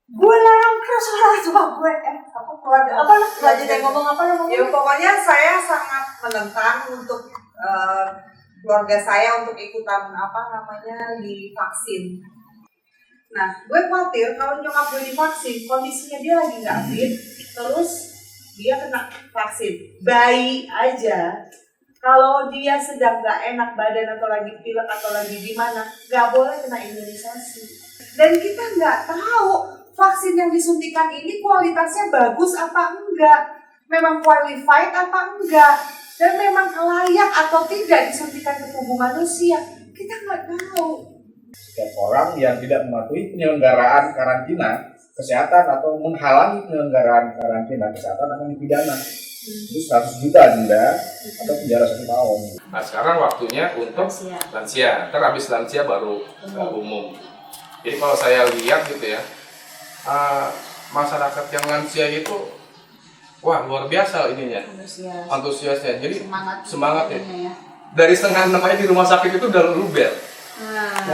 gue larang keras sama gue apa keluarga apa lanjut yang ngomong apa ngomong ya pokoknya saya sangat menentang untuk keluarga saya untuk ikutan divaksin. Nah, gue khawatir kalau nyokap gue divaksin, kondisinya dia lagi nggak fit, terus dia kena vaksin. Bayi aja, kalau dia sedang nggak enak badan atau lagi pilek atau lagi gimana, nggak boleh kena imunisasi. Dan kita nggak tahu vaksin yang disuntikan ini kualitasnya bagus apa enggak, memang qualified apa enggak, dan memang layak atau tidak disuntikan ke tubuh manusia. Kita nggak tahu. Setiap orang yang tidak mematuhi penyelenggaraan karantina kesehatan atau menghalangi penyelenggaraan karantina kesehatan akan dipidana. Itu 100 juta denda atau penjara 1 tahun. Nah sekarang waktunya untuk lansia. Ntar habis lansia baru umum. Jadi kalau saya lihat gitu ya, masyarakat yang lansia itu wah luar biasa ininya, antusiasnya. Jadi semangat ya. Dari setengah 6 aja di rumah sakit itu udah luber.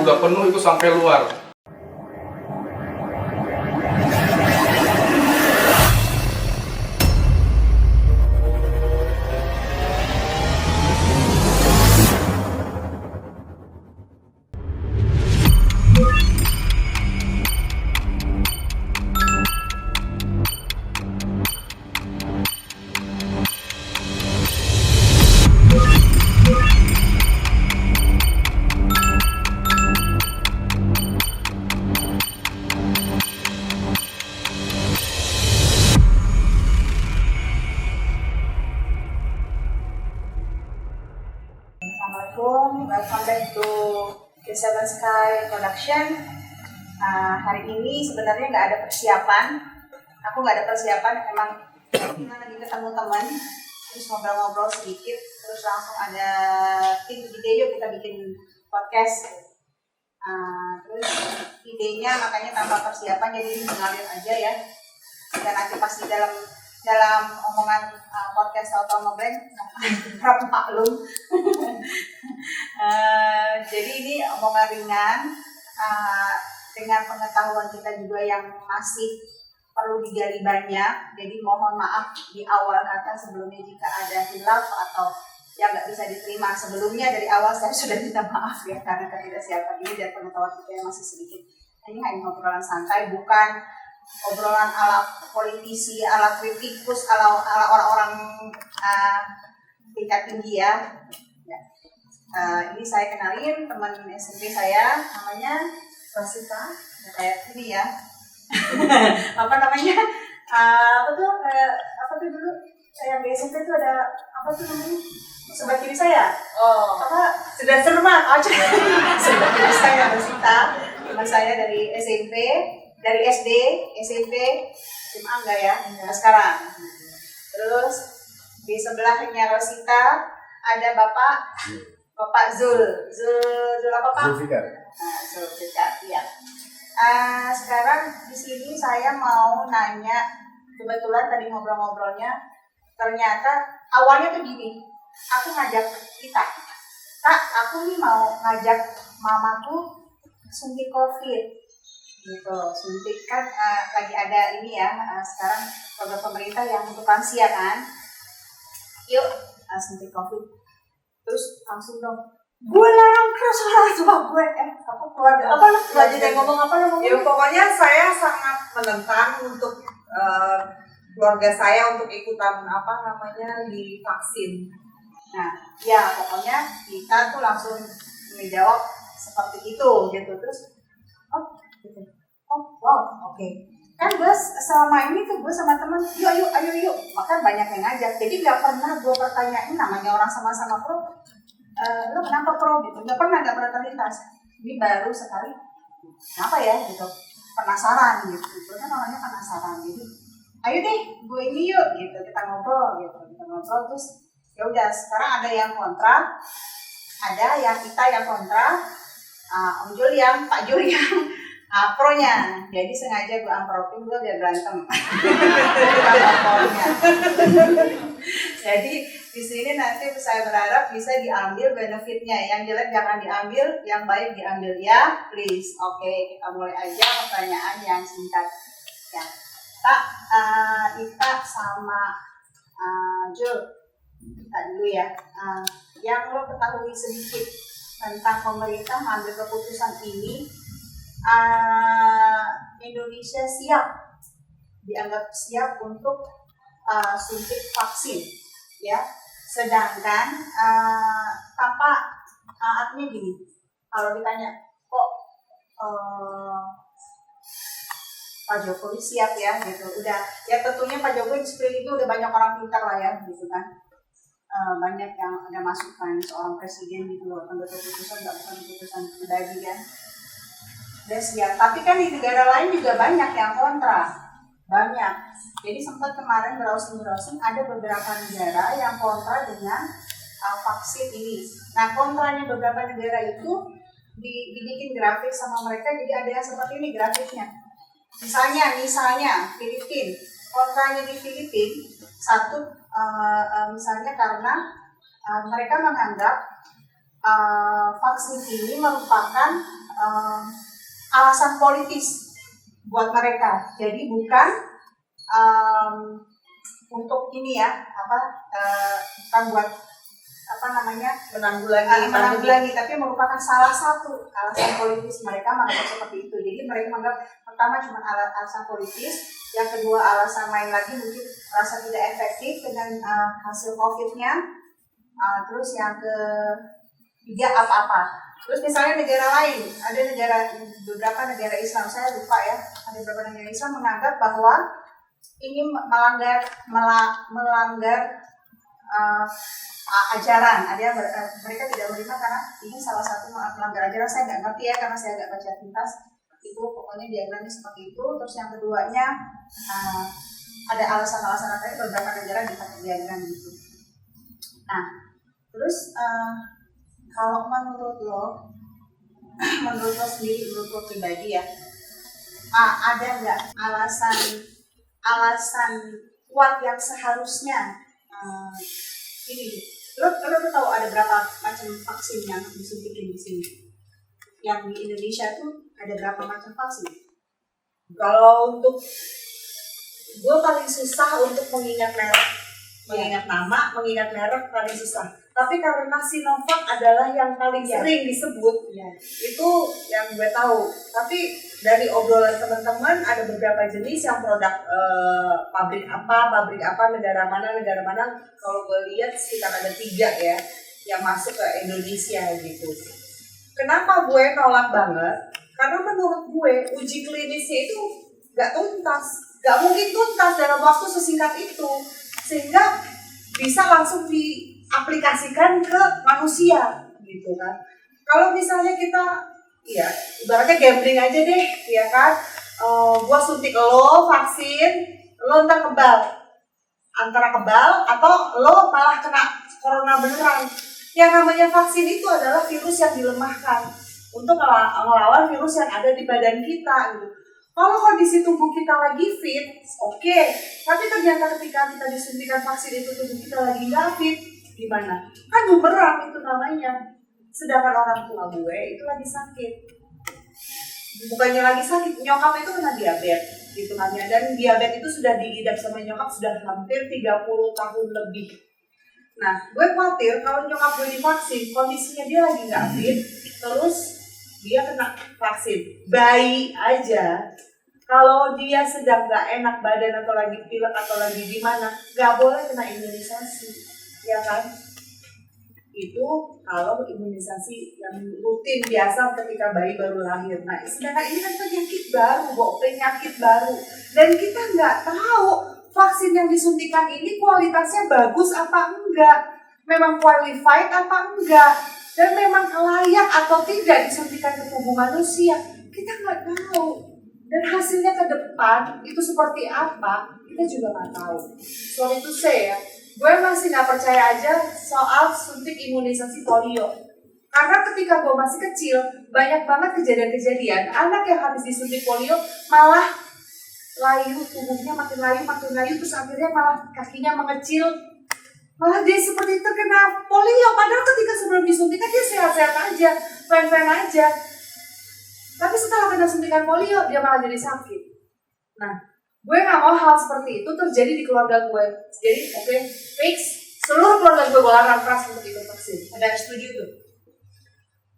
Udah penuh itu sampai luar. Assalamualaikum, welcome back to The Seven Sky Production. Hari ini sebenarnya nggak ada persiapan. Aku nggak ada persiapan, emang kita lagi ketemu teman, terus ngobrol-ngobrol sedikit, terus langsung ada tim ide yuk kita bikin podcast. Terus idenya makanya tanpa persiapan jadi mengalir aja ya. Dan nanti pas di dalam omongan podcast atau ngobrol harap maklum. Jadi ini omongan ringan dengan pengetahuan kita juga yang masih perlu digali banyak. Jadi mohon maaf di awal kata sebelumnya jika ada hilaf atau yang nggak bisa diterima sebelumnya. Dari awal saya sudah minta maaf ya karena ketidaksiapan ini dan pengetahuan kita yang masih sedikit. Ini hanya obrolan santai, bukan obrolan ala politisi, ala kritikus, ala orang-orang tingkat tinggi ya. Ini saya kenalin teman SMP saya, namanya Rosita, kayak ini ya. Apa namanya? Apa tuh dulu? Yang di SMP itu ada apa tuh namanya? Sebelah kiri saya. Oh. Apa? Sudah sermat. Oh, sebelah kiri saya Rosita, teman saya dari SMP. Dari SD, SMP, SMA enggak ya, sekarang. Terus di sebelahnya Rosita ada Bapak Zul apa Pak? Zulfikar. Zulfikar, iya. Sekarang di sini saya mau nanya, kebetulan tadi ngobrol-ngobrolnya, ternyata awalnya tuh gini, aku ngajak kita, Kak, aku nih mau ngajak mamaku suntik COVID. Gitu, suntik kan lagi ada ini ya sekarang program pemerintah yang untuk lansia kan, yuk suntik COVID. Terus langsung dong, gue larang keras sama gue apa keluarga apa lanjut yang ngomong apa ngomong. Ya pokoknya saya sangat menentang untuk keluarga saya untuk ikutan divaksin. Nah ya pokoknya kita tuh langsung menjawab seperti itu gitu. Terus oh wow, oke. Kan gue selama ini tuh gue sama teman, yuk, bahkan banyak yang ngajak. Jadi nggak pernah gue pertanyain, namanya orang sama-sama pro, lo kenapa pro gitu? Nggak pernah terlintas. Ini baru sekali, kenapa ya gitu? Penasaran gitu. Gue kan orangnya penasaran. Jadi, ayo deh, gue ini yuk gitu. Kita ngobrol terus ya udah. Sekarang ada yang kontra, ada yang kita yang kontra. Om Jul yang Pak Jul yang pro-nya, jadi sengaja gue ampropin gue biar berantem. Jadi di sini nanti saya berharap bisa diambil benefitnya. Yang jelek jangan diambil, yang baik diambil ya, please. Oke, kita mulai aja pertanyaan yang singkat. sama Jul, kita dulu ya. Yang lo ketahui sedikit tentang pemerintah mengambil keputusan ini, Indonesia dianggap siap untuk suntik vaksin, ya. Sedangkan artinya gini, kalau ditanya kok Pak Jokowi siap ya gitu, udah ya tentunya Pak Jokowi di sekeliling udah banyak orang pintar lah ya gitu kan. Banyak yang ada masukan seorang presiden gitu loh, ambil keputusan nggak bukan keputusan pribadi kan. Dan siap, tapi kan di negara lain juga banyak yang kontra, banyak. Jadi sempat kemarin browsing ada beberapa negara yang kontra dengan vaksin ini. Nah, kontranya beberapa negara itu dibikin grafik sama mereka, jadi ada yang seperti ini grafiknya. Misalnya Filipina, kontranya di Filipina satu, misalnya karena mereka menganggap vaksin ini merupakan alasan politis buat mereka, jadi bukan untuk ini ya bukan buat menanggulangi, tapi merupakan salah satu alasan politis. Mereka menganggap seperti itu. Jadi mereka menganggap pertama cuma alasan politis, yang kedua alasan lain lagi mungkin rasa tidak efektif dengan hasil COVID-nya, terus yang ketiga apa-apa. Terus misalnya negara lain, ada beberapa negara Islam, saya lupa ya, ada beberapa negara Islam menganggap bahwa ini melanggar ajaran. Mereka tidak menerima karena ini salah satu melanggar ajaran. Saya nggak ngerti ya karena saya nggak baca tuntas. Itu pokoknya diagramnya seperti itu. Terus yang keduanya ada alasan-alasan apa beberapa negara dipakai diagram gitu. Nah, terus kalau menurut lo sendiri, menurut lo pribadi ya, ada nggak alasan kuat yang seharusnya ini? Lo tahu ada berapa macam vaksin yang disuntikin di sini? Yang di Indonesia tuh ada berapa macam vaksin? Kalau untuk gue paling susah untuk mengingat merek, mengingat nama, mengingat merek paling susah. Tapi karena Sinovac adalah yang paling sering disebut, itu yang gue tahu. Tapi dari obrolan teman-teman ada beberapa jenis yang produk pabrik apa, negara mana. Kalau gue lihat sekitar ada 3 ya yang masuk ke Indonesia gitu. Kenapa gue nolak banget? Karena menurut gue uji klinisnya itu nggak mungkin tuntas dalam waktu sesingkat itu, sehingga bisa langsung diaplikasikan ke manusia gitu kan. Kalau misalnya kita ibaratnya gambling aja deh ya kan, gua suntik lo vaksin, lo ntar antara kebal atau lo malah kena corona beneran. Yang namanya vaksin itu adalah virus yang dilemahkan untuk melawan virus yang ada di badan kita gitu. Kalau kondisi tubuh kita lagi fit, oke. Tapi ternyata ketika kita disuntikan vaksin itu tubuh kita lagi nggak fit, gimana? Kan bumerang itu namanya. Sedangkan orang tua gue itu lagi sakit. Bukannya lagi sakit, nyokap itu kena diabetes hitungannya. Dan diabetes itu sudah diidap sama nyokap sudah hampir 30 tahun lebih. Nah, gue khawatir kalau nyokap gue divaksin, kondisinya dia lagi nggak fit, terus dia kena vaksin. Bayi aja, kalau dia sedang nggak enak badan atau lagi pilek atau lagi gimana, nggak boleh kena imunisasi, ya kan? Itu kalau imunisasi yang rutin biasa ketika bayi baru lahir. Nah, sedangkan ini kan penyakit baru, dan kita nggak tahu vaksin yang disuntikan ini kualitasnya bagus apa enggak, memang qualified apa enggak, dan memang layak atau tidak disuntikan ke tubuh manusia, kita nggak tahu. Dan hasilnya ke depan itu seperti apa, kita juga nggak tahu. Sorry to say ya, gue masih nggak percaya aja soal suntik imunisasi polio. Karena ketika gue masih kecil, banyak banget kejadian-kejadian anak yang habis disuntik polio malah layu, tubuhnya makin layu, terus akhirnya malah kakinya mengecil, malah dia seperti terkena polio. Padahal ketika sebelum disuntikan dia sehat-sehat aja, fine-fine aja. Tapi setelah kena suntikan polio dia malah jadi sakit. Nah, Gue nggak mau hal seperti itu terjadi di keluarga gue. Jadi oke, fix seluruh keluarga gue larang keras untuk ikut vaksin. Ada yang setuju tuh?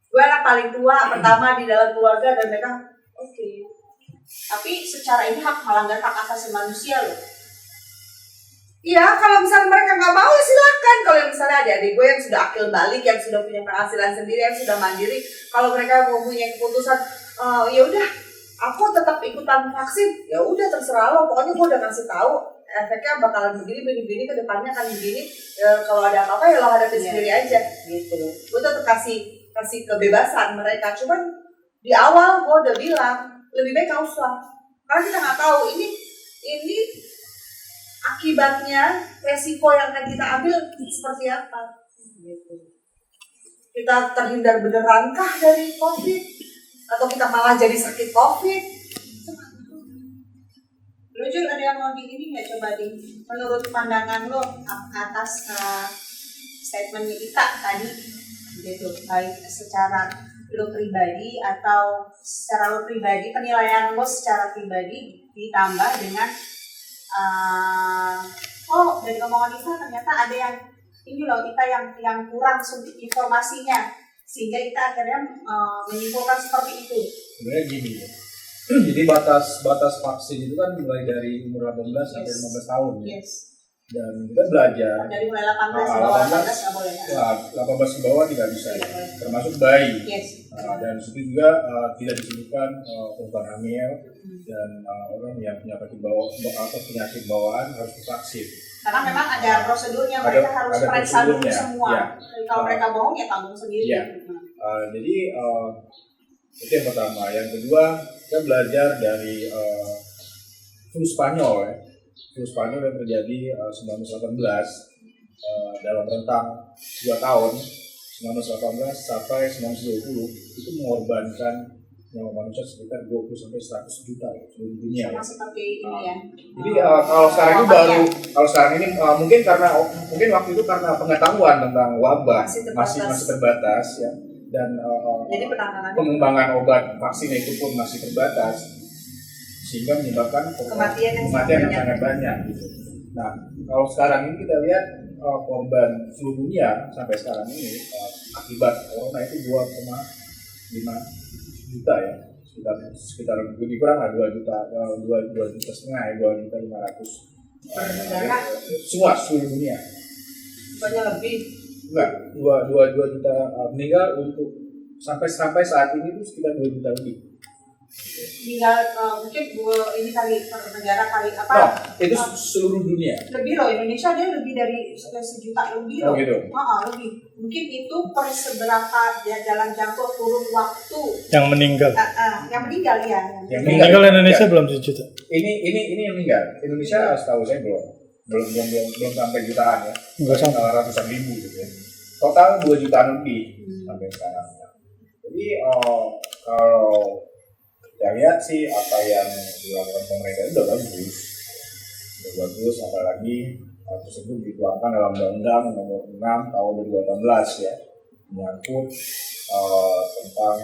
Gue anak paling tua pertama di dalam keluarga dan mereka oke. Tapi secara ini melanggar hak asasi manusia loh. Iya, kalau misalnya mereka nggak mau ya silakan. Kalau misalnya adik-adik gue yang sudah akil balik, yang sudah punya penghasilan sendiri, yang sudah mandiri, kalau mereka mau punya keputusan, ya udah, aku tetap ikutan vaksin, ya udah terserah lo. Pokoknya gue udah kasih tahu efeknya bakalan begini, ke depannya akan begini. Kalau ada apa-apa ya lo hadapin sendiri aja, gitu. Gue tetap kasih kebebasan mereka. Cuman di awal gue udah bilang lebih baik gak usah, karena kita nggak tahu ini akibatnya, resiko yang akan kita ambil seperti apa. Gitu. Kita terhindar benerankah dari COVID? Atau kita malah jadi sakit COVID? Lo Jul, ada yang mau di ini nggak, coba di menurut pandangan lo atas statementnya Ita tadi, gitu, baik secara lo pribadi atau secara lo pribadi, penilaian lo secara pribadi ditambah dengan dari omongan Ita ternyata ada yang ini loh, Ita yang kurang informasinya sehingga Ita akhirnya menyimpulkan seperti itu. Sebenarnya gini ya. Jadi batas vaksin itu kan mulai dari umur 18 sampai 15 tahun ya. Yes. Dan kita belajar Dari mulai 18 ke bawah 18 nggak boleh. Ya? 18 ke bawah tidak bisa ya. Iya. Termasuk bayi. Yes. Dan situ juga tidak disebutkan perempuan hamil dan orang yang punya penyakit bawaan harus divaksin. Karena memang ada prosedurnya, mereka harus periksa dulu semua. Ya. Kalau mereka bohong ya tanggung sendiri. Ya. Jadi itu yang pertama. Yang kedua, kita belajar dari flu Spanyol ya. Flu Spanyol yang terjadi 1918 dalam rentang 2 tahun 1918 sampai 1920 itu mengorbankan nyawa manusia sekitar 20 sampai 100 juta ya, seluruh dunia ya. Sama seperti ini ya. Jadi kalau sekarang ini kalau sekarang ini mungkin waktu itu karena pengetahuan tentang wabah masih terbatas ya, dan jadi pengembangan obat vaksin itu pun masih terbatas sehingga menyebabkan kematian yang sangat banyak gitu. Nah, kalau sekarang ini kita lihat korban seluruh dunia sampai sekarang ini akibat corona itu 2,5 juta ya, sekitar lebih kurang lah 2 juta setengah ya, 2.500.000 semua seluruh dunia. Banyak lebih. Enggak, 2 juta meninggal untuk sampai saat ini itu sekitar 2 juta lebih. Tinggal mungkin ini kali per negara kali apa? No, itu seluruh dunia. Lebih loh, Indonesia dia lebih dari 1 juta lebih loh. Oh gitu. Lebih. Mungkin itu per seberapa jalan jangkau turun waktu. Yang meninggal. Yang meninggal ya. Yang meninggal Indonesia belum 1 juta. Ini yang meninggal. Indonesia setahu saya belum sampai jutaan ya. Enggak sampai. Ratusan ribu gitu ya. Total 2 jutaan lebih sampai sekarang. Jadi kalau kita lihat sih apa yang dilakukan pemerintah itu udah bagus, apalagi tersebut dituangkan dalam Undang-Undang Nomor 6 Tahun 2018 ya, menyangkut tentang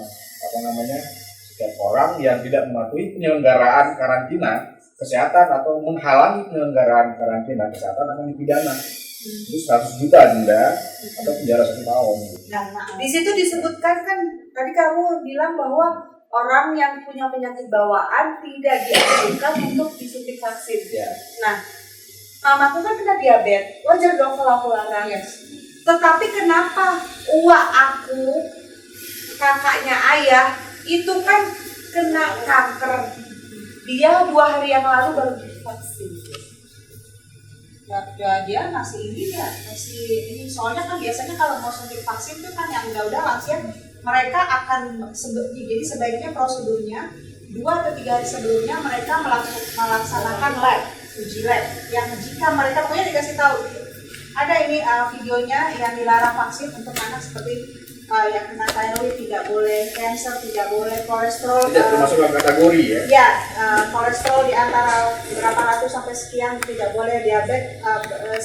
setiap orang yang tidak mematuhi penyelenggaraan karantina kesehatan atau menghalangi penyelenggaraan karantina kesehatan akan dipidana. Itu 100 juta denda atau penjara 1 tahun. Nah, di situ disebutkan kan tadi kamu bilang bahwa orang yang punya penyakit bawaan tidak dianjurkan untuk disuntik vaksin. Ya. Nah, mamaku kan kena diabetes, wajar dong kalau aku larang. Yes. Tetapi kenapa uak aku, kakaknya ayah, itu kan kena kanker. Dia 2 hari yang lalu baru divaksin. Dia masih ini soalnya kan biasanya kalau mau suntik vaksin itu kan yang udah lansia mereka akan jadi sebaiknya prosedurnya 2 atau 3 hari sebelumnya mereka melaksanakan uji lab yang jika mereka pokoknya dikasih tahu ada ini videonya yang dilarang vaksin untuk anak seperti yang kena thyroid tidak boleh, cancer tidak boleh, kolesterol tidak termasuk dalam kategori ya? Ya, kolesterol di antara berapa ratus sampai sekian tidak boleh, diabetes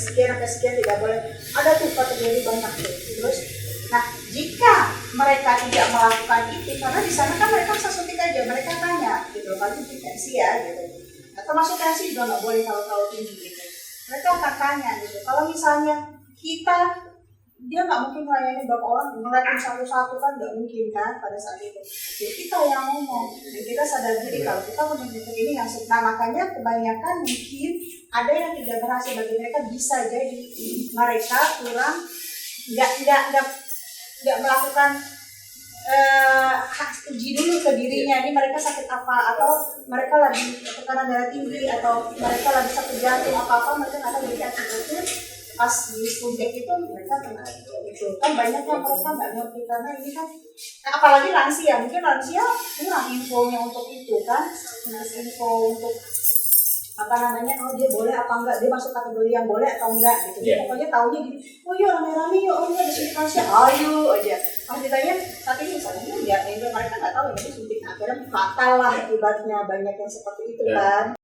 sekian sampai sekian tidak boleh. Ada tuh kategori banyak tuh. Terus, nah jika mereka tidak melakukan itu, karena di sana kan mereka bisa suntik aja, mereka tanya gitu, kalau infeksi ya gitu. termasuk tensi juga nggak boleh tahu-tahu tinggi gitu. Mereka akan tanya gitu. Kalau misalnya kita dia nggak mungkin melayani beberapa orang ngeliatin satu-satu kan nggak mungkin kan pada saat itu. Jadi kita yang ngomong dan kita sadar diri kalau kita menyebut ini yang makanya kebanyakan mungkin ada yang tidak berhasil bagi mereka bisa jadi mereka kurang nggak melakukan uji dulu ke dirinya ini mereka sakit apa atau mereka lagi tekanan darah tinggi atau mereka lagi sakit jantung apa mereka nggak tahu jadi akibatnya pas disuntik itu mereka kena itu kan banyaknya mereka nggak ngerti karena ini kan apalagi lansia mungkin lansia kurang infonya untuk itu kan info untuk apa namanya dia boleh apa enggak dia masuk kategori yang boleh atau enggak gitu pokoknya taunya gini oh iya rame-rame yuk oh iya disuntik lansia ayo aja pas ditanya saat ini misalnya ya mereka nggak tahu ya suntik akhirnya fatal lah akibatnya banyak yang seperti itu kan.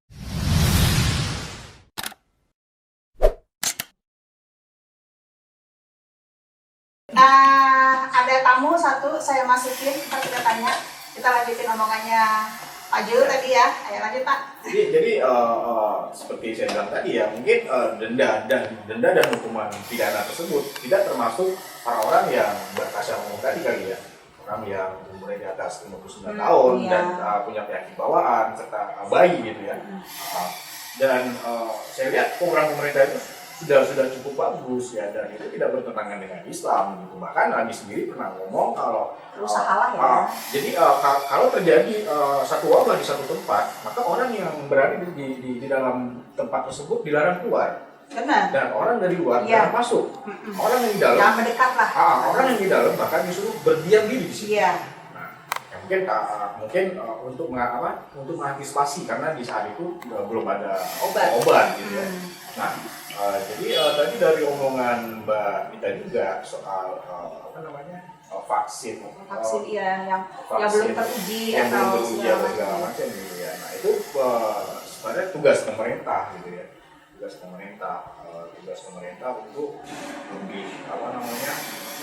Ada tamu satu saya masukin kita tanya kita lanjutin omongannya Pak Jul tadi ya ayo lanjut Pak. Jadi seperti saya bilang tadi ya mungkin denda dan hukuman pidana tersebut tidak termasuk orang-orang yang berkasih umum tadi kali ya orang yang umurnya di atas 59 tahun dan punya penyakit bawaan serta bayi gitu ya dan saya lihat program pemerintah itu sudah cukup bagus ya dan itu tidak bertentangan dengan Islam gitu bahkan Nabi sendiri pernah ngomong kalau usahalah ya jadi kalau terjadi satu wabah di satu tempat maka orang yang berada di dalam tempat tersebut dilarang keluar benar dan orang dari luar jangan masuk orang yang di dalam jangan mendekat lah orang yang di dalam bahkan disuruh berdiam diri di situ mungkin untuk mengantisipasi karena di saat itu belum ada obat gitu ya. Nah, jadi tadi dari omongan Mbak Mita juga soal vaksin yang belum teruji atau segala macam gitu ya. Nah, itu sebenarnya tugas pemerintah gitu ya. Tugas pemerintah untuk lebih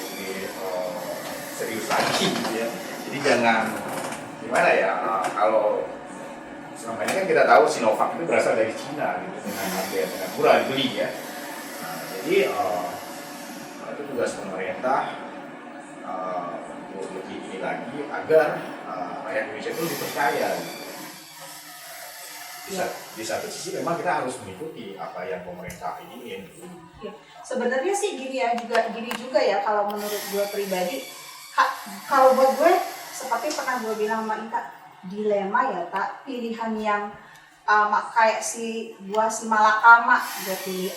lebih serius lagi gitu ya. Jadi jangan gimana ya kalau selama ini kan kita tahu Sinovac itu berasal dari Cina gitu dengan harga yang murah dibeli ya. Nah, jadi itu tugas pemerintah untuk lebih ini lagi agar rakyat Indonesia itu dipercaya. Di satu sisi memang kita harus mengikuti apa yang pemerintah ingin. Ya. Sebenarnya sih gini juga ya kalau menurut gue pribadi kalau buat gue seperti pernah gue bilang sama Ita dilema ya tak pilihan yang kayak si malakama gue pilih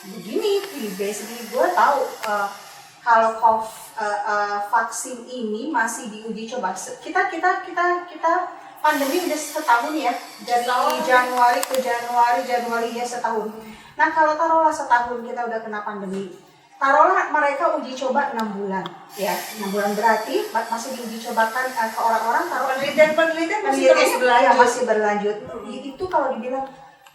begini pilih B segini gue tahu kalau vaksin ini masih diuji coba kita pandemi udah setahun ya dari Januari ke Januari ya setahun. Nah kalau taruhlah setahun kita udah kena pandemi taruhlah mereka uji coba 6 bulan ya 6 bulan berarti masih diuji cobakan ke orang-orang taruh penelitian masih berlanjut itu kalau dibilang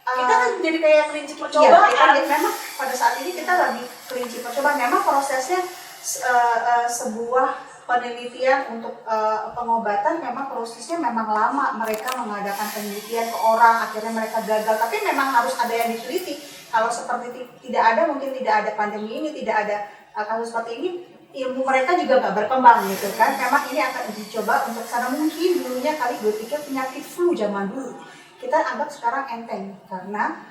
kita kan jadi kayak kelinci percobaan memang pada saat ini kita lagi kelinci percobaan memang prosesnya sebuah penelitian untuk pengobatan memang prosesnya memang lama mereka mengadakan penelitian ke orang akhirnya mereka gagal tapi memang harus ada yang diteliti. Kalau seperti tidak ada mungkin tidak ada pandemi ini tidak ada kasus seperti ini ilmu mereka juga nggak berkembang gitu kan memang ini akan dicoba untuk sana mungkin dulunya kali gue pikir penyakit flu zaman dulu kita anggap sekarang enteng karena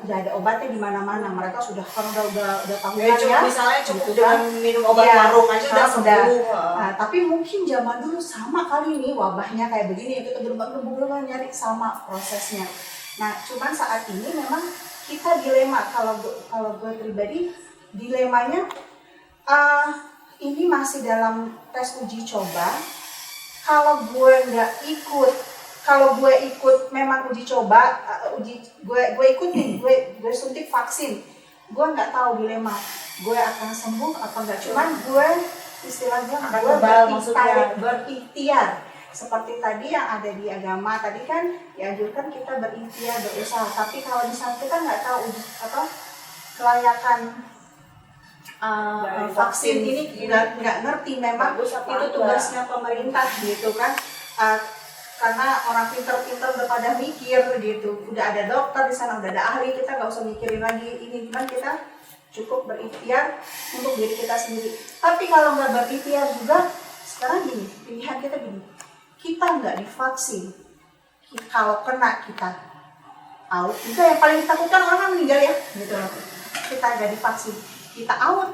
udah ada obatnya di mana-mana mereka sudah tahunan ya misalnya cukup dengan minum obat warung aja udah sembuh tapi mungkin zaman dulu sama kali nih wabahnya kayak begini kita berulang nyari sama prosesnya nah cuman saat ini memang kita dilema kalau gue pribadi dilemanya ini masih dalam tes uji coba kalau gue ikut memang uji coba gue ikut nih gue suntik vaksin gue nggak tahu dilema gue akan sembuh apa enggak cuman gue istilahnya gue berikhtiar seperti tadi yang ada di agama tadi kan dianjurkan kita berikhtiar berusaha tapi kalau misalnya kita nggak tahu kelayakan vaksin ini nggak ngerti memang itu tugasnya pemerintah gitu kan karena orang pinter-pinter udah pada mikir gitu, udah ada dokter di sana, udah ada ahli, kita nggak usah mikirin lagi ini, cuman kita cukup berikhtiar untuk diri kita sendiri. Tapi kalau nggak berikhtiar juga, sekarang gini, pilihan kita gini, kita nggak divaksin, kalau kena kita out, itu yang paling ditakutkan orang meninggal ya, gitu loh. Kita nggak divaksin, kita out,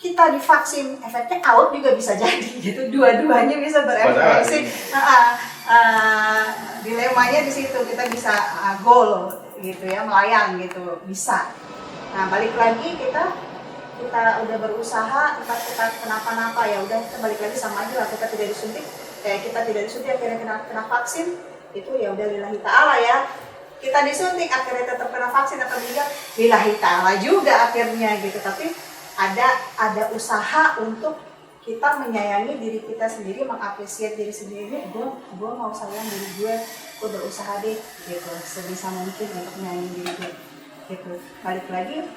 kita divaksin, efeknya out juga bisa jadi, gitu. Dua-duanya bisa berefek. Dilemanya di situ, kita bisa goal gitu ya, melayang gitu, bisa. Nah balik lagi kita udah berusaha, ntar kita kenapa-napa ya udah kita balik lagi sama aja lah, kita tidak disuntik, kita tidak disuntik akhirnya kena vaksin, itu ya udah lillahi ta'ala ya. Kita disuntik akhirnya tetap kena vaksin atau tidak, lillahi ta'ala juga akhirnya gitu. Tapi ada usaha untuk kita menyayangi diri kita sendiri, mengapresiasi diri sendiri. Gue mau sayang diri gue berusaha deh gitu sebisa mungkin untuk menyayangi diri gue gitu. Balik lagi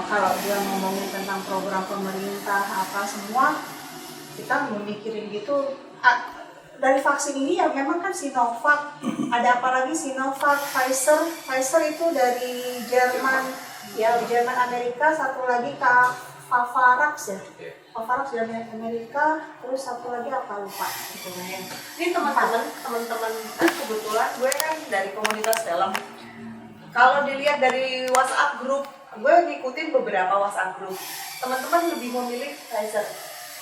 kalau dia ngomongin tentang program pemerintah apa semua, kita memikirin gitu. Dari vaksin ini ya memang kan Sinovac, ada apa lagi Sinovac, Pfizer itu dari Jerman, ya Jerman Amerika, satu lagi Pavarax ya, Pavarax dari Amerika, terus satu lagi apa lupa gitu ya. Ini teman-teman kebetulan gue kan dari komunitas film. Kalau dilihat dari WhatsApp grup, gue ngikutin beberapa WhatsApp grup. Teman-teman lebih memilih Pfizer.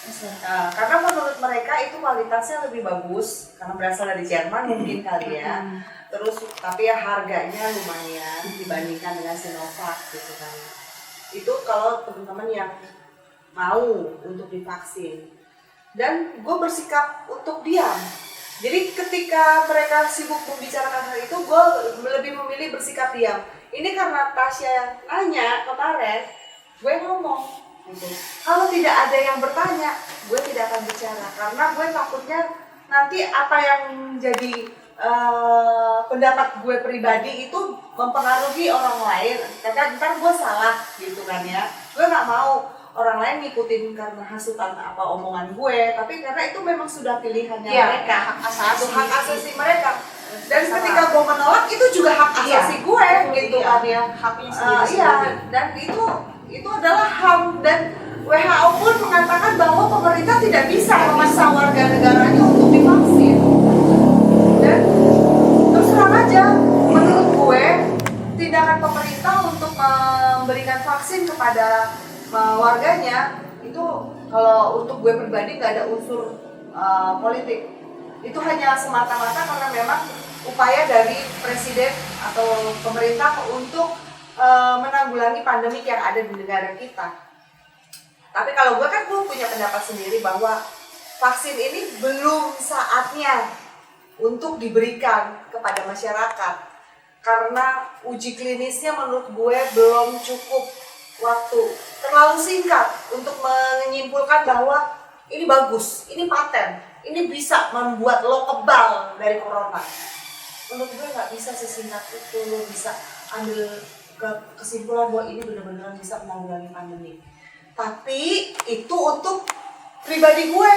Nah, karena menurut mereka itu kualitasnya lebih bagus karena berasal dari Jerman mungkin kali ya. Terus tapi ya harganya lumayan dibandingkan dengan Sinovac gitu kan. Itu kalau teman-teman yang mau untuk divaksin. Dan gue bersikap untuk diam. Jadi ketika mereka sibuk membicarakan hal itu, gue lebih memilih bersikap diam. Ini karena Tasya yang nanya kemarin, gue ngomong gitu. Kalau tidak ada yang bertanya, gue tidak akan bicara karena gue takutnya nanti apa yang jadi pendapat gue pribadi itu mempengaruhi orang lain. Karena ntar gue salah gitu kan ya. Gue nggak mau orang lain ngikutin karena hasutan apa omongan gue, tapi karena itu memang sudah pilihannya mereka, hak asasi mereka. Dan ketika gue menolak itu juga hak asasi gue gitu kan ya, haknya sendiri. Dan itu adalah HAM, dan WHO pun mengatakan bahwa pemerintah tidak bisa memaksa warga negaranya untuk divaksin. Dan terus terang aja, menurut gue tindakan pemerintah untuk memberikan vaksin kepada warganya itu, kalau untuk gue pribadi nggak ada unsur politik. Itu hanya semata-mata karena memang upaya dari presiden atau pemerintah untuk menanggulangi pandemik yang ada di negara kita. Tapi kalau gue kan punya pendapat sendiri bahwa vaksin ini belum saatnya untuk diberikan kepada masyarakat karena uji klinisnya menurut gue belum cukup waktu, terlalu singkat untuk menyimpulkan bahwa ini bagus, ini paten, ini bisa membuat lo kebal dari corona. Menurut gue nggak bisa sesingkat itu lo bisa ambil kesimpulan bahwa ini benar-benar bisa menanggulangi pandemi. Tapi itu untuk pribadi gue.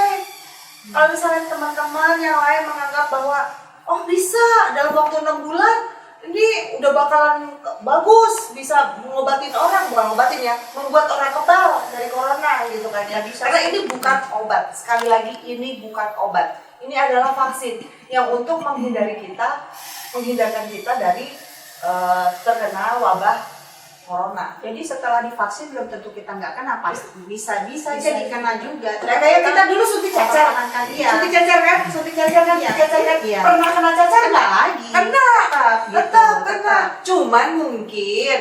Kalau misalnya teman-teman yang lain menganggap bahwa oh bisa dalam waktu 6 bulan ini udah bakalan bagus, bisa mengobatin orang, bukan ngobatin ya, membuat orang kebal dari corona gitu kan ya. Karena ini bukan obat. Sekali lagi ini bukan obat. Ini adalah vaksin yang untuk menghindarkan kita dari terkena wabah corona. Jadi setelah divaksin belum tentu kita nggak kena, bisa jadi kena juga. Nah, kayak kita dulu suntik cacar, suntik cacar kan, Iya. Pernah kena cacar Kena lagi. Kena. Cuman mungkin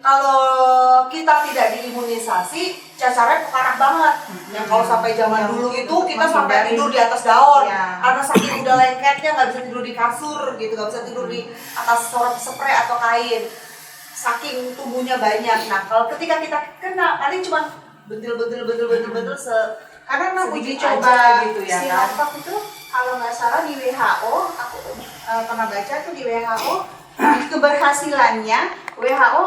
kalau kita tidak diimunisasi, cacarnya parah banget. Yang kalau sampai zaman dulu itu kita sampai tidur di atas daun, karena saking udah lengketnya nggak bisa tidur di kasur gitu, nggak bisa tidur di atas spray atau kain. Saking tubuhnya banyak. Nah, kalau ketika kita kena, paling cuma betul karena mau uji sedikit coba aja gitu ya. Sinovac itu kalau nggak salah di WHO, aku pernah baca tuh di WHO keberhasilannya, WHO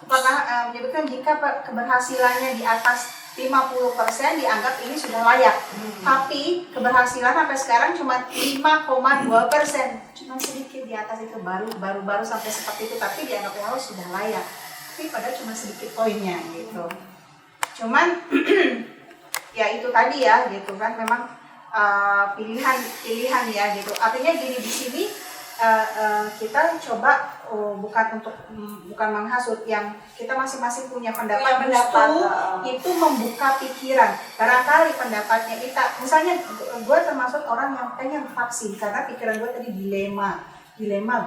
pernah menyebutkan jika keberhasilannya di atas 50% dianggap ini sudah layak. Tapi keberhasilan sampai sekarang cuma 5,2%. Cuma sedikit di atas itu, baru sampai seperti itu, tapi dianggap WHO sudah layak. Tapi padahal cuma sedikit poinnya gitu. Cuman ya itu tadi ya gitu kan, memang pilihan ya gitu. Artinya gini, di sini kita coba bukan menghasut, yang kita masing-masing punya pendapat, itu membuka pikiran. Barangkali pendapatnya kita, misalnya gue termasuk orang yang pengen vaksin karena pikiran gue tadi dilema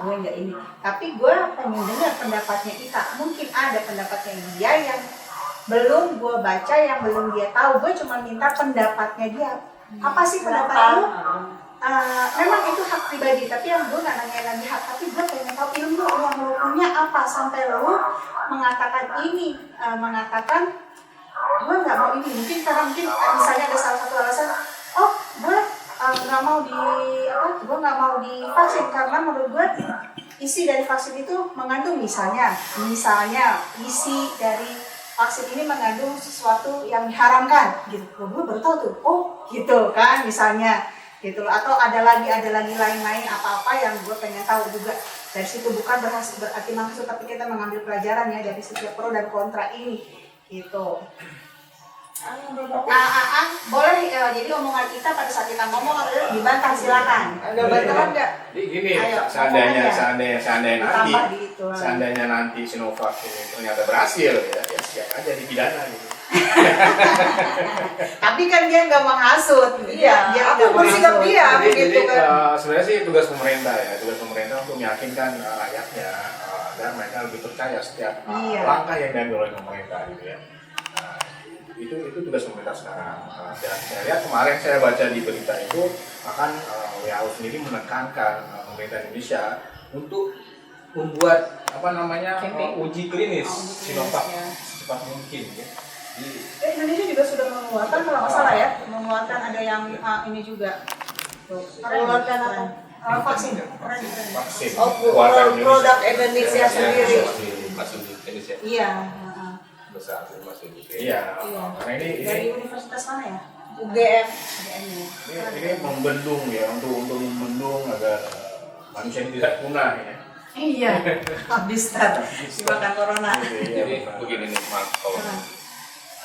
gue nggak ini, tapi gue pengen dengar pendapatnya kita. Mungkin ada pendapatnya dia yang belum gue baca, yang belum dia tahu. Gue cuma minta pendapatnya dia. Apa sih pendapat lu? Memang itu hak pribadi, tapi yang gue nggak nanya hak, tapi gue pengen tahu ilmu yang lo punya apa sampai lo mengatakan ini, mengatakan gue nggak mau ini. Mungkin karena misalnya ada salah satu alasan, oh gue nggak mau gue nggak mau divaksin karena menurut gue isi dari vaksin itu mengandung misalnya isi dari vaksin ini mengandung sesuatu yang diharamkan gitu. Gue baru tahu tuh, oh gitu kan misalnya gitu loh. Atau ada lagi lain-lain apa-apa yang gue pengen tahu juga dari situ. Bukan berarti maksud, tapi kita mengambil pelajaran ya dari setiap pro dan kontra ini gitu. Boleh jadi omongan kita pada saat kita ngomong dibantah, silakan. Ada bantahan nggak? Jadi gini, Ayo, seandainya nanti Sinovac ini ternyata berhasil ya siap aja dipidana gitu. Tapi kan dia nggak menghasut. Dia bersikap dia begitu kan. Sebenarnya sih tugas pemerintah untuk meyakinkan rakyatnya agar mereka lebih percaya setiap langkah yang diambil oleh pemerintah gitu ya. Itu tugas pemerintah sekarang. Dan saya lihat kemarin saya baca di berita itu akan WHO sendiri menekankan pemerintah Indonesia untuk membuat uji klinis Sinovac secepat mungkin ya. Indonesia juga sudah mengeluarkan, kalau nggak salah ya, ada yang ini juga. Mengeluarkan apa? Vaksin. Vaksin. Produk Indonesia sendiri. Masuk di Indonesia. Iya. Besar masuk di Iya. Karena ini dari universitas mana ya? UGM. Ini membendung ya, untuk membendung agar manusia ini tidak punah ya. Iya. Habis dimakan corona. Jadi begini nih, Mas.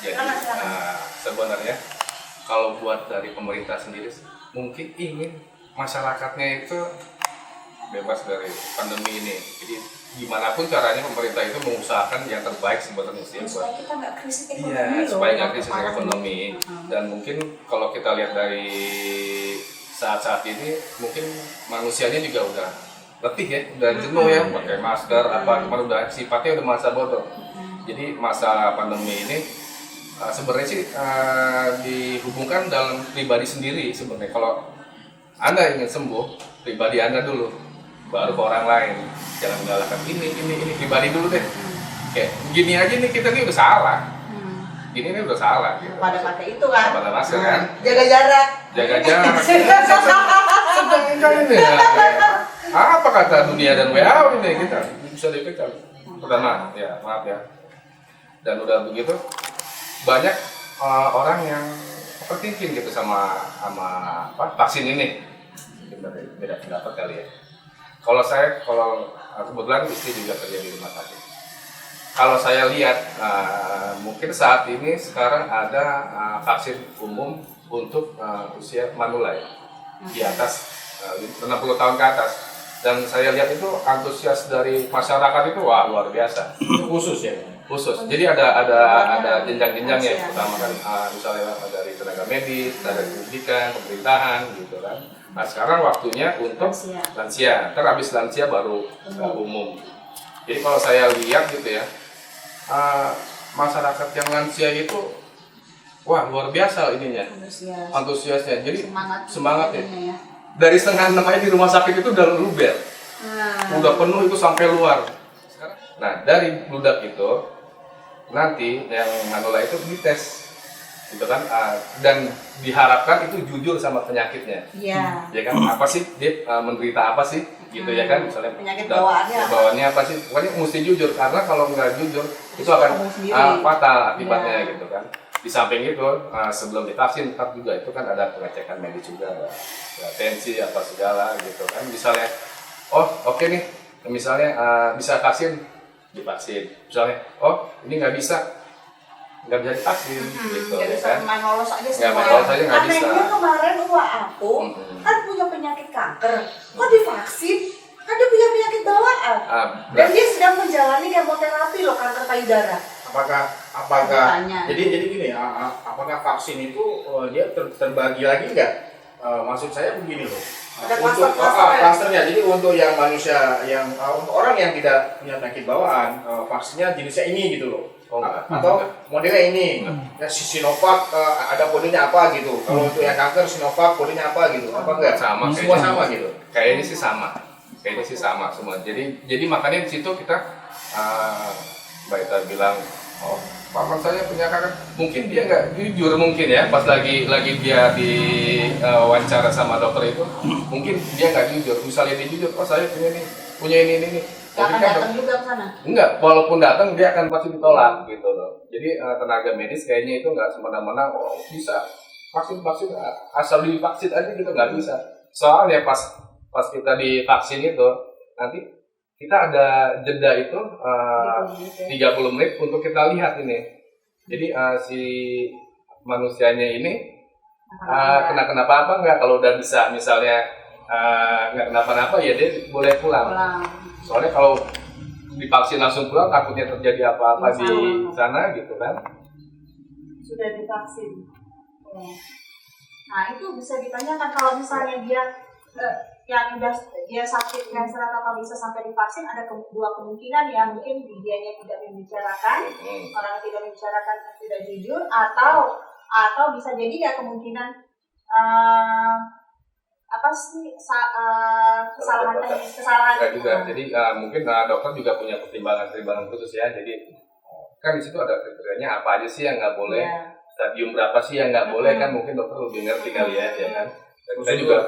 Jadi sebenarnya kalau buat dari pemerintah sendiri mungkin ingin masyarakatnya itu bebas dari pandemi ini. Jadi gimana pun caranya pemerintah itu mengusahakan yang terbaik sebenarnya sih buat kita nggak krisis ekonomi. Supaya nggak krisis ekonomi. Dan mungkin kalau kita lihat dari saat-saat ini mungkin manusianya juga udah letih ya, udah jenuh ya pakai masker kemarin udah sifatnya udah masa bodoh. Jadi masa pandemi ini sebenarnya sih dihubungkan dalam pribadi sendiri sebenarnya. Kalau Anda ingin sembuh, pribadi Anda dulu, baru ke orang lain. Jangan menyalahkan ini pribadi dulu deh. Kayak gini aja nih, kita nih udah salah. Ini udah salah gitu. Pada pakai itu kan. Pada masker kan. Jaga jarak. Apa kata dunia dan WHO ini kita bisa dipecat. Pertama, ya maaf ya. Dan udah begitu banyak orang yang overthinking gitu sama vaksin ini. Beda pendapat kali ya. Kalau kebetulan istri juga kerja di rumah sakit. Kalau saya lihat mungkin saat ini sekarang ada vaksin umum untuk usia manula ya, di atas 60 tahun ke atas. Dan saya lihat itu antusias dari masyarakat itu luar biasa. Itu khusus ya. Khusus. Jadi ada jenjang-jenjangnya. Pertama kan misalnya dari tenaga medis, tenaga pendidikan, pemerintahan gitu kan. Nah sekarang waktunya untuk lansia. Ntar habis lansia baru umum. Jadi kalau saya lihat gitu ya, masyarakat yang lansia itu wah luar biasa ininya, antusiasnya. Jadi semangat ya. Dari setengah 6 aja di rumah sakit itu udah luber, udah penuh itu sampai luar. Nah dari bludak itu nanti yang manula itu dites gitu kan, dan diharapkan itu jujur sama penyakitnya. Iya. Ya kan, apa sih dia menderita apa sih gitu ya kan, misalnya penyakit bawaannya apa sih, pokoknya mesti jujur, karena kalau nggak jujur itu akan fatal akibatnya gitu kan. di samping itu sebelum divaksin tetap juga itu kan ada pengecekan medis juga, ada tensi apa segala gitu kan. Misalnya oh oke nih, misalnya bisa vaksin, divaksin. Misalnya oh ini nggak bisa divaksin gitu Jadi ya kan. main lolos aja Nggak semua. main lolos aja nggak bisa. Anehnya kemarin uang aku kan punya penyakit kanker, kok divaksin? Kan dia punya penyakit bawaan. Dan dia sedang menjalani kemoterapi loh, kanker payudara. Apakah Tanya. jadi gini, apakah vaksin itu dia terbagi lagi nggak? Maksud saya begini loh. Ada Untuk klaster-klasternya. klasternya, jadi untuk yang manusia yang untuk orang yang tidak punya penyakit bawaan, vaksinnya jenisnya ini gitu loh. Oh, enggak. Atau modelnya ini, ya Sinovac ada kodenya apa gitu. Kalau untuk yang kanker Sinovac kodenya apa gitu. Apa enggak? Sama, Semua kayaknya. sama gitu. Kayaknya sih sama semua. Jadi makanya di situ kita Mbak Ita bilang, oh papa saya punya kanker. Mungkin dia nggak jujur mungkin ya pas lagi dia di wawancara sama dokter itu, mungkin dia nggak jujur. Misalnya dia jujur, oh saya punya ini. Gak Tapi akan kan datang juga ke sana. enggak, walaupun datang dia akan pasti ditolak gitu loh. Jadi tenaga medis kayaknya itu nggak semena-mena oh bisa vaksin asal divaksin aja gitu, nggak bisa. Soalnya pas kita divaksin itu nanti kita ada jeda itu 30 menit untuk kita lihat ini. Jadi si manusianya ini kena kenapa-apa nggak? Kalau udah bisa misalnya nggak kenapa-napa ya dia boleh pulang. Soalnya kalau divaksin langsung pulang takutnya terjadi apa-apa di sana gitu kan. Sudah divaksin. Nah itu bisa ditanyakan kalau misalnya dia yang udah dia sakit kanker atau apa bisa sampai divaksin, ada dua kemungkinan ya, mungkin dianya tidak membicarakan, orang tidak membicarakan tidak jujur, atau bisa jadi ya kemungkinan apa sih kesalahan Enggak juga. Jadi mungkin dokter juga punya pertimbangan khusus ya. Jadi kan di situ ada kriterianya apa aja sih yang nggak boleh, stadium berapa sih yang nggak boleh kan mungkin dokter lebih ngerti kali ya kan. Dan kita juga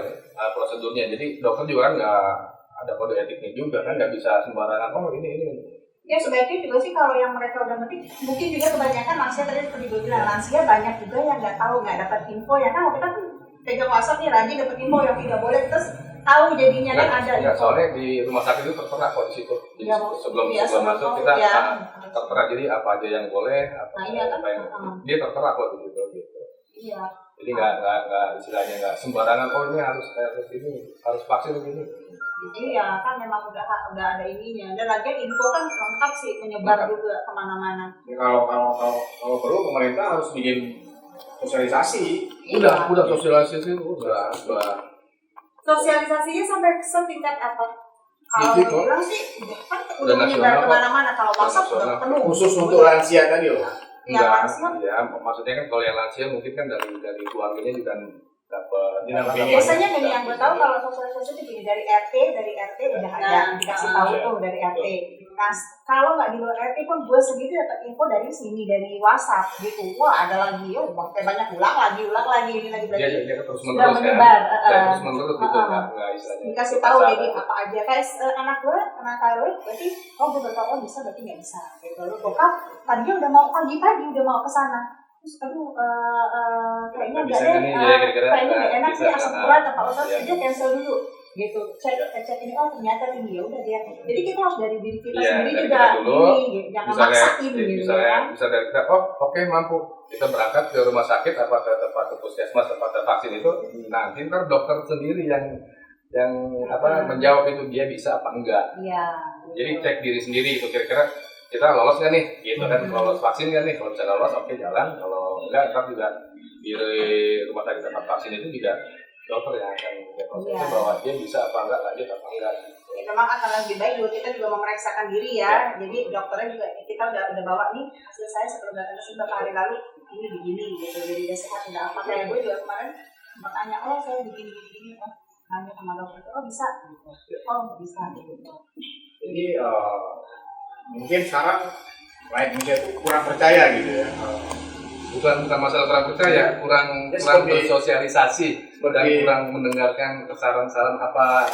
prosedurnya. Jadi dokter juga kan nggak ada kode etiknya juga kan, nggak bisa sembarangan oh ini. Ya sebaiknya juga sih kalau yang mereka udah ngerti, mungkin juga kebanyakan lansia tadi seperti gue bilang, lansia banyak juga yang nggak tahu, nggak dapat info ya kan. Kita kan pegang WhatsApp nih rajin dapat info yang tidak boleh, terus tahu jadinya kan ada Nggak, info. soalnya di rumah sakit itu tertera kok di situ. Jadi Ya, sebelum iya, masuk kita tertera, jadi apa aja yang boleh, apa iya, kan? yang dia tertera kok di situ gitu. Iya. Jadi nggak istilahnya nggak sembarangan oh ini harus vaksin ini. Iya kan memang udah ada ininya, dan lagi info kan lengkap sih menyebar juga kemana-mana. Ya, kalau perlu pemerintah harus bikin sosialisasi. Udah sosialisasi udah. Sosialisasinya sampai setingkat apa? Kalau Jadi, bilang sih kan udah udah menyebar nasional, kemana-mana. Kalau WhatsApp nasional. udah penuh. Khusus untuk lansia tadi loh. Enggak, lansia? ya maksudnya kan kalau yang lansia mungkin kan dari keluarganya juga dapat Biasanya nih yang gue tahu kalau sosialisasi itu gini, dari RT udah ada dikasih tahu tuh dari RT. Nah kalau nggak di luar RT pun gue sendiri dapat info dari sini, dari WhatsApp gitu. Wah ada lagi, banyak ulang lagi ini lagi berarti dia terus sudah menerus menyebar. terus menerus gitu nggak istilahnya Dikasih tahu jadi apa aja. Kayak anak gue kena thyroid, berarti gue bertahu bisa, berarti nggak bisa. Gitu. Lalu bokap tadinya udah mau pagi-pagi udah mau ke sana. Terus aduh kayaknya Bisa nggak kan nih, ya, kira-kira kayaknya nggak enak sih bisa, asam urat apa usah, iya. dia cancel dulu gitu. Cek ini ternyata tinggi, ya udah dia. Jadi kita harus dari diri kita Iya, sendiri dari juga kita dulu. ini jangan maksain gitu kan. Bisa dari kita oke mampu kita berangkat ke rumah sakit apa ke tempat puskesmas tempat vaksin itu nanti ntar dokter sendiri yang menjawab itu dia bisa apa enggak. Iya. Jadi cek diri sendiri itu kira-kira kita lolos nggak nih gitu kan, lolos vaksin nggak nih, kalau bisa lolos oke jalan, kalau enggak ntar juga di rumah sakit tempat vaksin itu juga dokter yang akan proses bahwa dia bisa apa enggak, lanjut apa enggak. Ya, memang akan lebih baik juga kita juga memeriksakan diri ya. Jadi dokternya juga kita udah bawa nih hasil saya sebelum datang ke sini beberapa hari lalu ini begini gitu, jadi dia sehat udah apa. Kayak gue juga kemarin bertanya saya begini nanya sama dokter bisa gitu. Nggak bisa gitu. Jadi mungkin sekarang rakyat Indonesia itu kurang percaya gitu ya. Bukan masalah kurang percaya, kurang bersosialisasi dan kurang mendengarkan saran-saran apa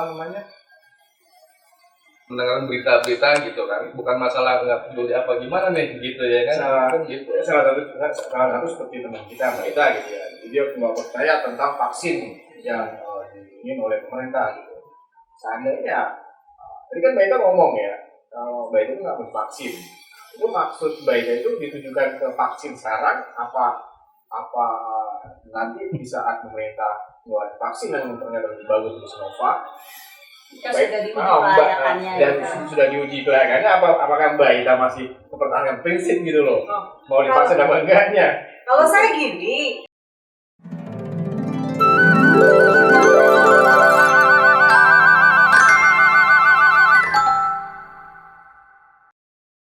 namanya mendengar berita-berita gitu kan, bukan masalah nggak peduli apa gimana nih gitu ya kan, kan gitu. Salah satu seperti teman kita Mbak Ita gitu ya. Jadi dia cuma percaya tentang vaksin yang diingin oleh pemerintah gitu. Seandainya, tadi kan Mbak Ita ngomong ya, kalau Mbak Ita itu nggak bervaksin, itu maksud Mbak Ita itu ditujukan ke vaksin sekarang apa nanti di saat pemerintah ngeluarin vaksin yang ternyata lebih bagus dari Sinovac, Kan sudah diuji kelayakannya dan ya kan? sudah diuji kelayakannya, apakah Mbak Ita masih mempertahankan prinsip gitu loh, mau divaksin apa enggaknya? Kalau saya gini,